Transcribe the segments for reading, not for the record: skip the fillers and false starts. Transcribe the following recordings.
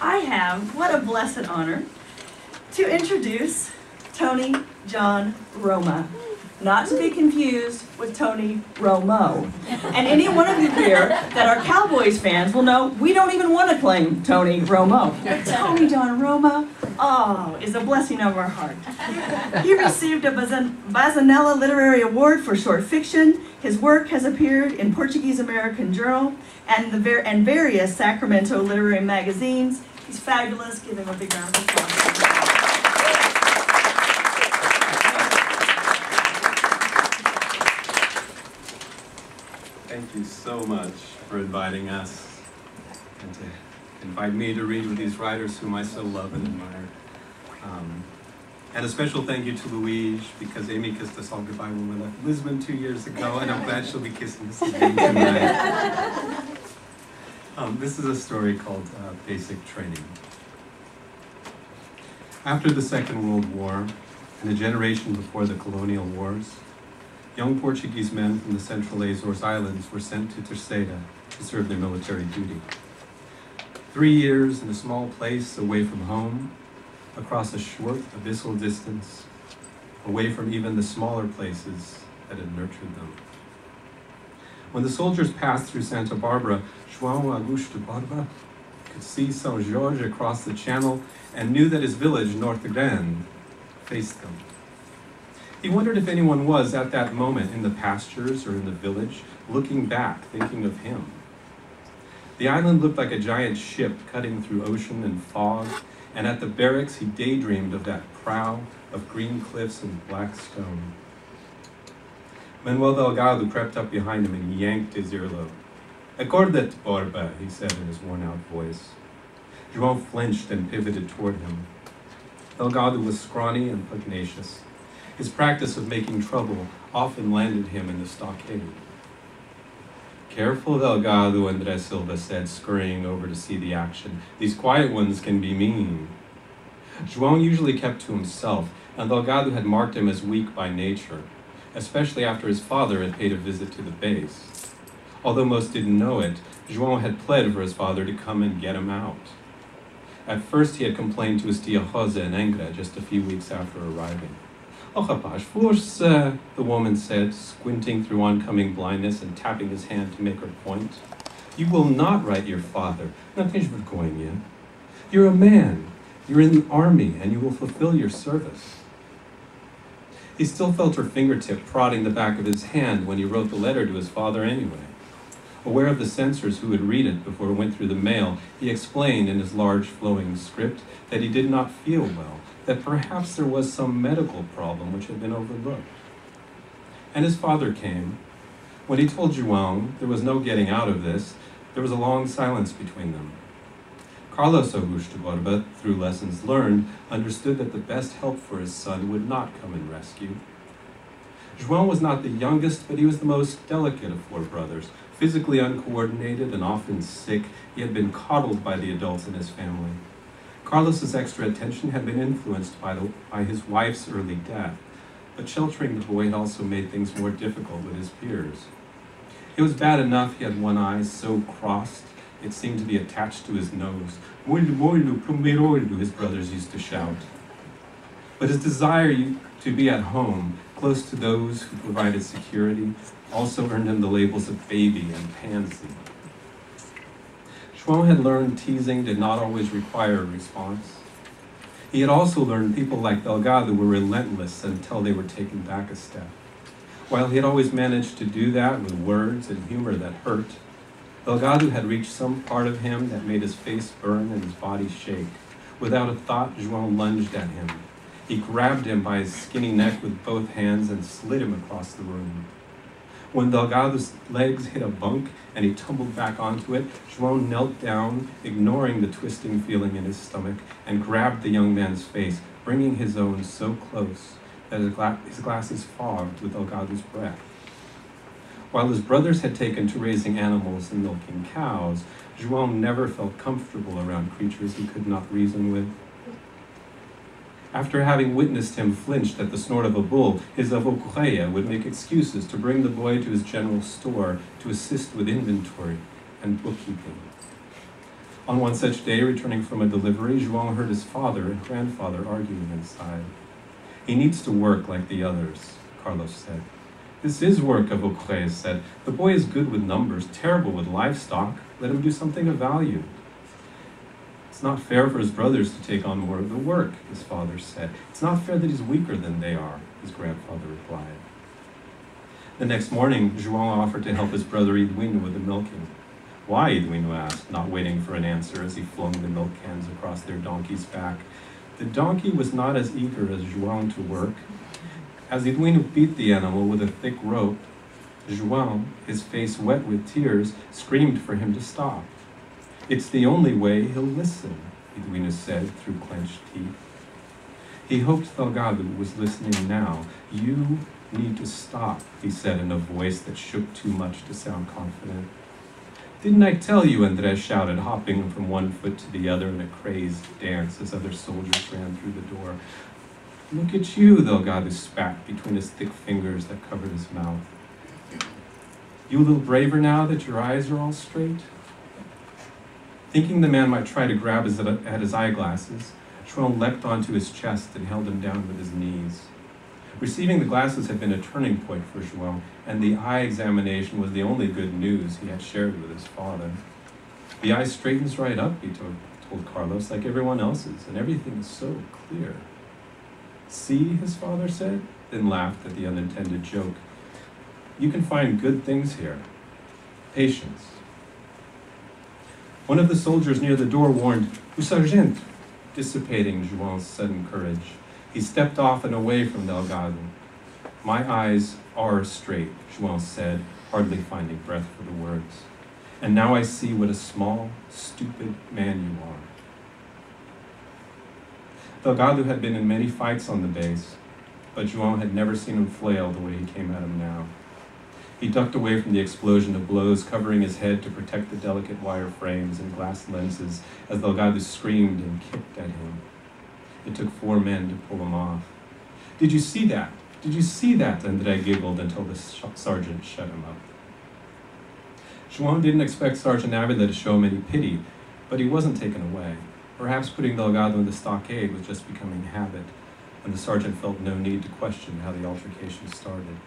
I have, what a blessed honor, to introduce Tony John Roma. Not to be confused with Tony Romo. And any one of you here that are Cowboys fans will know we don't even want to claim Tony Romo. But Tony John Roma, oh, is a blessing of our heart. He received a Bazzanella Literary Award for short fiction. His work has appeared in Portuguese American Journal and various Sacramento literary magazines. He's fabulous. Give him a big round of applause. Thank you so much for inviting us and to invite me to read with these writers whom I so love and admire. And a special thank you to Louise, because Amy kissed us all goodbye when we left Lisbon 2 years ago, and I'm glad she'll be kissing us again tonight. This is a story called Basic Training. After the Second World War, and a generation before the colonial wars, young Portuguese men from the Central Azores Islands were sent to Terceira to serve their military duty. 3 years in a small place away from home, across a short abyssal distance, away from even the smaller places that had nurtured them. When the soldiers passed through Santa Barbara, João Augusto Barba could see São Jorge across the channel and knew that his village, Norte Grande, faced them. He wondered if anyone was, at that moment, in the pastures or in the village, looking back, thinking of him. The island looked like a giant ship cutting through ocean and fog, and at the barracks he daydreamed of that prow of green cliffs and black stone. Manuel Delgado crept up behind him and yanked his earlobe. "Acorda-te, Borba," he said in his worn-out voice. João flinched and pivoted toward him. Delgado was scrawny and pugnacious. His practice of making trouble often landed him in the stockade. "Careful, Delgado," André Silva said, scurrying over to see the action. "These quiet ones can be mean." João usually kept to himself, and Delgado had marked him as weak by nature, especially after his father had paid a visit to the base. Although most didn't know it, João had pled for his father to come and get him out. At first he had complained to his tia Rosa in Angra just a few weeks after arriving. "Oh, rapaz, força," the woman said, squinting through oncoming blindness and tapping his hand to make her point. "You will not write your father. Não tens vergonha. You're a man. You're in the army, and you will fulfill your service." He still felt her fingertip prodding the back of his hand when he wrote the letter to his father anyway. Aware of the censors who would read it before it went through the mail, he explained in his large flowing script that he did not feel well, that perhaps there was some medical problem which had been overlooked. And his father came. When he told João there was no getting out of this, there was a long silence between them. Carlos Augusto Borba, through lessons learned, understood that the best help for his son would not come in rescue. João was not the youngest, but he was the most delicate of four brothers. Physically uncoordinated and often sick, he had been coddled by the adults in his family. Carlos's extra attention had been influenced by his wife's early death, but sheltering the boy had also made things more difficult with his peers. It was bad enough he had one eye so crossed it seemed to be attached to his nose. "Molho, molho, primeiro olho," his brothers used to shout. But his desire to be at home, close to those who provided security, also earned him the labels of baby and pansy. João had learned teasing did not always require a response. He had also learned people like Delgado were relentless until they were taken back a step. While he had always managed to do that with words and humor that hurt, Delgado had reached some part of him that made his face burn and his body shake. Without a thought, João lunged at him. He grabbed him by his skinny neck with both hands and slid him across the room. When Delgado's legs hit a bunk and he tumbled back onto it, João knelt down, ignoring the twisting feeling in his stomach, and grabbed the young man's face, bringing his own so close that his glasses fogged with Delgado's breath. While his brothers had taken to raising animals and milking cows, João never felt comfortable around creatures he could not reason with. After having witnessed him flinched at the snort of a bull, his avó Correia would make excuses to bring the boy to his general store to assist with inventory and bookkeeping. On one such day, returning from a delivery, João heard his father and grandfather arguing inside. "He needs to work like the others," Carlos said. "This is work," Avocres said. "The boy is good with numbers, terrible with livestock. Let him do something of value." "It's not fair for his brothers to take on more of the work," his father said. "It's not fair that he's weaker than they are," his grandfather replied. The next morning, João offered to help his brother Eduino with the milking. "Why?" Eduino asked, not waiting for an answer as he flung the milk cans across their donkey's back. The donkey was not as eager as João to work. As Eduino beat the animal with a thick rope, João, his face wet with tears, screamed for him to stop. "It's the only way he'll listen," Eduino said through clenched teeth. He hoped Delgado was listening now. "You need to stop," he said in a voice that shook too much to sound confident. "Didn't I tell you?" Andres shouted, hopping from one foot to the other in a crazed dance as other soldiers ran through the door. "Look at you," Delgado spat between his thick fingers that covered his mouth. "You a little braver now that your eyes are all straight?" Thinking the man might try to grab at his eyeglasses, João leapt onto his chest and held him down with his knees. Receiving the glasses had been a turning point for João, and the eye examination was the only good news he had shared with his father. "The eye straightens right up," he told Carlos, "like everyone else's, and everything is so clear." "See," his father said, then laughed at the unintended joke. "You can find good things here. Patience." One of the soldiers near the door warned, "O sargento," dissipating João's sudden courage. He stepped off and away from Delgado. "My eyes are straight," João said, hardly finding breath for the words. "And now I see what a small, stupid man you are." Delgado had been in many fights on the base, but João had never seen him flail the way he came at him now. He ducked away from the explosion of blows, covering his head to protect the delicate wire frames and glass lenses as Delgado screamed and kicked at him. It took 4 men to pull him off. "Did you see that? Did you see that?" André giggled until the sergeant shut him up. João didn't expect Sergeant Avila to show him any pity, but he wasn't taken away. Perhaps putting Delgado in the stockade was just becoming habit, and the sergeant felt no need to question how the altercation started.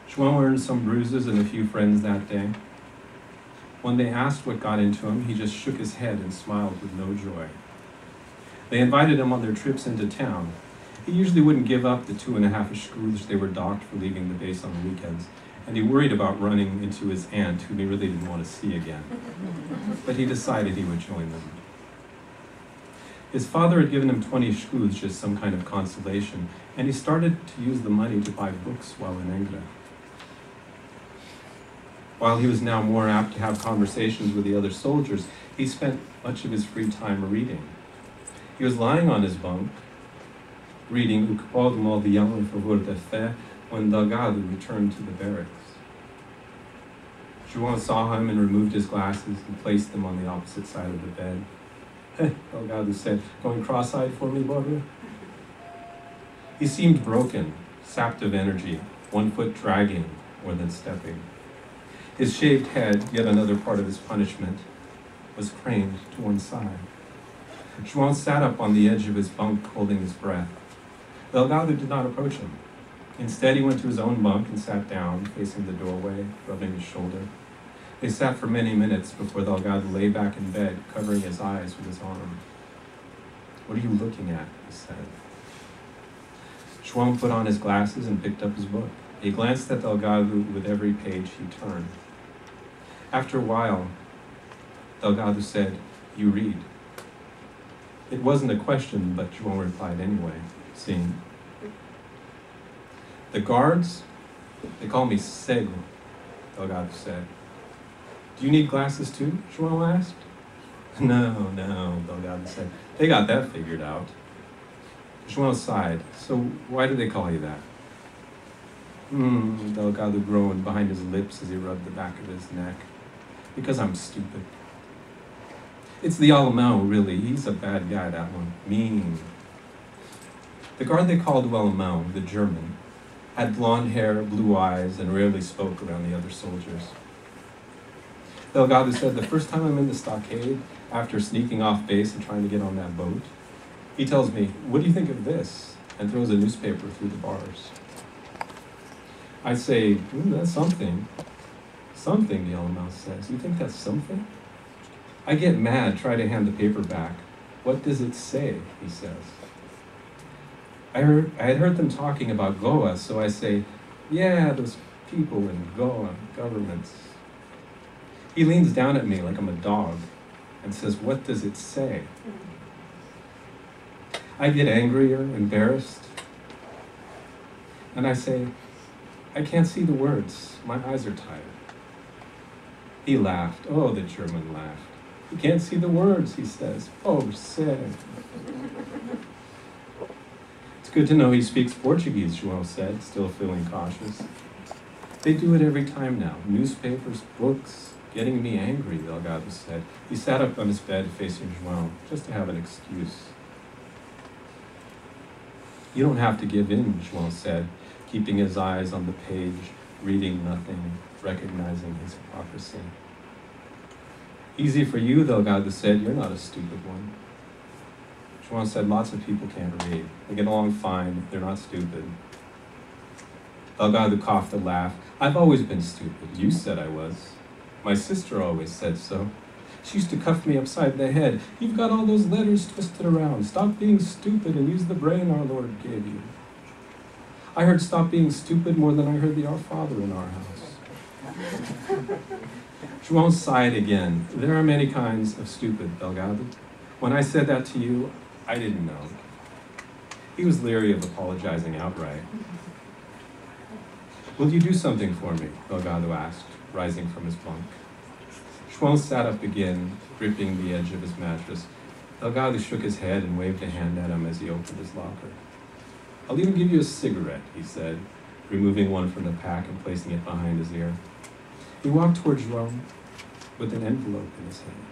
João earned some bruises and a few friends that day. When they asked what got into him, he just shook his head and smiled with no joy. They invited him on their trips into town. He usually wouldn't give up the 2.5 escudos they were docked for leaving the base on the weekends, and he worried about running into his aunt, whom he really didn't want to see again. But he decided he would join them. His father had given him 20 escudos as some kind of consolation, and he started to use the money to buy books while in Angra. While he was now more apt to have conversations with the other soldiers, he spent much of his free time reading. He was lying on his bunk, reading O que pode um aldeão em favor da fé, when Delgado returned to the barracks. João saw him and removed his glasses and placed them on the opposite side of the bed. Delgado said, "Going cross-eyed for me, Borja?" He seemed broken, sapped of energy, one foot dragging more than stepping. His shaved head, yet another part of his punishment, was craned to one side. João sat up on the edge of his bunk, holding his breath. Delgado did not approach him. Instead, he went to his own bunk and sat down, facing the doorway, rubbing his shoulder. They sat for many minutes before Delgado lay back in bed, covering his eyes with his arm. "What are you looking at?" he said. João put on his glasses and picked up his book. He glanced at Delgado with every page he turned. After a while, Delgado said, "You read." It wasn't a question, but João replied anyway, seeing. "The guards, they call me Cego," Delgado said. "Do you need glasses too?" João asked. No, Delgado said. "They got that figured out." João sighed. "So why do they call you that?" Delgado groaned behind his lips as he rubbed the back of his neck. "Because I'm stupid." "It's the Alemão, really. He's a bad guy, that one. Mean." The guard they called Alemão, the German, had blonde hair, blue eyes, and rarely spoke around the other soldiers. Delgado said, the first time I'm in the stockade, after sneaking off base and trying to get on that boat, he tells me, what do you think of this? And throws a newspaper through the bars. I say, that's something. Something, the yellow mouse says. You think that's something? I get mad, try to hand the paper back. What does it say? He says. I had heard them talking about Goa, so I say, yeah, those people in Goa, governments. He leans down at me like I'm a dog and says, what does it say? I get angrier, embarrassed, and I say, I can't see the words. My eyes are tired. He laughed. Oh, the German laughed. You can't see the words, he says. Oh, sad. It's good to know he speaks Portuguese, João said, still feeling cautious. They do it every time now. Newspapers, books, getting me angry, Delgado said. He sat up on his bed facing João, just to have an excuse. You don't have to give in, João said, keeping his eyes on the page, reading nothing, recognizing his hypocrisy. Easy for you, Delgado said. You're not a stupid one. João said, lots of people can't read. They get along fine. They're not stupid. Delgado coughed a laugh. I've always been stupid. You said I was. My sister always said so. She used to cuff me upside the head. You've got all those letters twisted around. Stop being stupid and use the brain our Lord gave you. I heard stop being stupid more than I heard the Our Father in our house. João sighed again. There are many kinds of stupid, Delgado. When I said that to you, I didn't know. He was leery of apologizing outright. Will you do something for me? Delgado asked, rising from his bunk. João sat up again, gripping the edge of his mattress. Delgado shook his head and waved a hand at him as he opened his locker. I'll even give you a cigarette, he said, removing one from the pack and placing it behind his ear. He walked toward João with an envelope in his hand.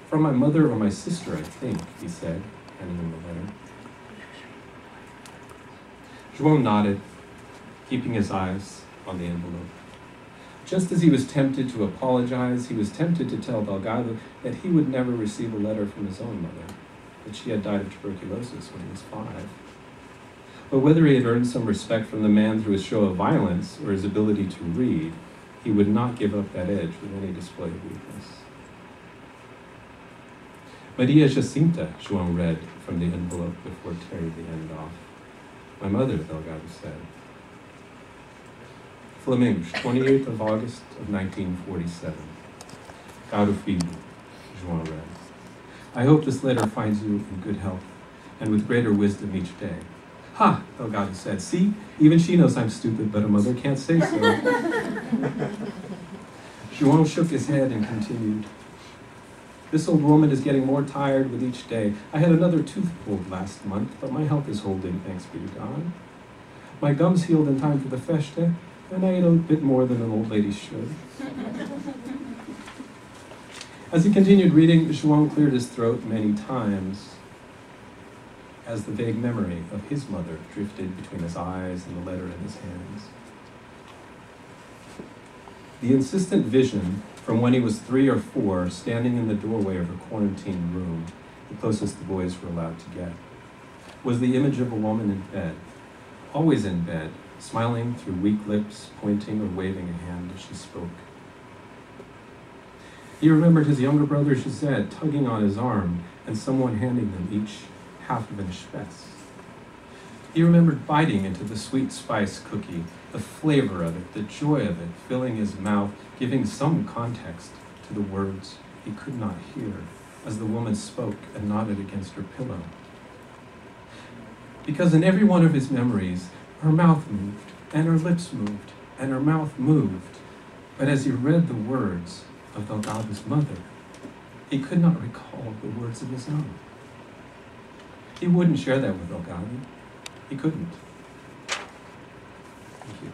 From my mother or my sister, I think, he said, handing him the letter. João nodded, keeping his eyes on the envelope. Just as he was tempted to apologize, he was tempted to tell Delgado that he would never receive a letter from his own mother, that she had died of tuberculosis when he was 5. But whether he had earned some respect from the man through his show of violence or his ability to read, he would not give up that edge with any display of weakness. Maria Jacinta, João read from the envelope before tearing the end off. My mother, Delgado said. Flamingos, 28th of August of 1947. Caro filho, João read. I hope this letter finds you in good health and with greater wisdom each day. Ha, Delgado said. See, even she knows I'm stupid, but a mother can't say so. João shook his head and continued. This old woman is getting more tired with each day. I had another tooth pulled last month, but my health is holding, thanks be to God. My gums healed in time for the festa, and I ate a bit more than an old lady should. As he continued reading, João cleared his throat many times as the vague memory of his mother drifted between his eyes and the letter in his hands. The insistent vision from when he was 3 or 4, standing in the doorway of her quarantine room, the closest the boys were allowed to get, was the image of a woman in bed, always in bed, smiling through weak lips, pointing or waving a hand as she spoke. He remembered his younger brother José tugging on his arm and someone handing them each half of an espèce. He remembered biting into the sweet spice cookie, the flavor of it, the joy of it, filling his mouth, giving some context to the words he could not hear as the woman spoke and nodded against her pillow. Because in every one of his memories, her mouth moved, and her lips moved, and her mouth moved. But as he read the words of Delgado's mother, he could not recall the words of his own. He wouldn't share that with Delgado. He couldn't. Thank you.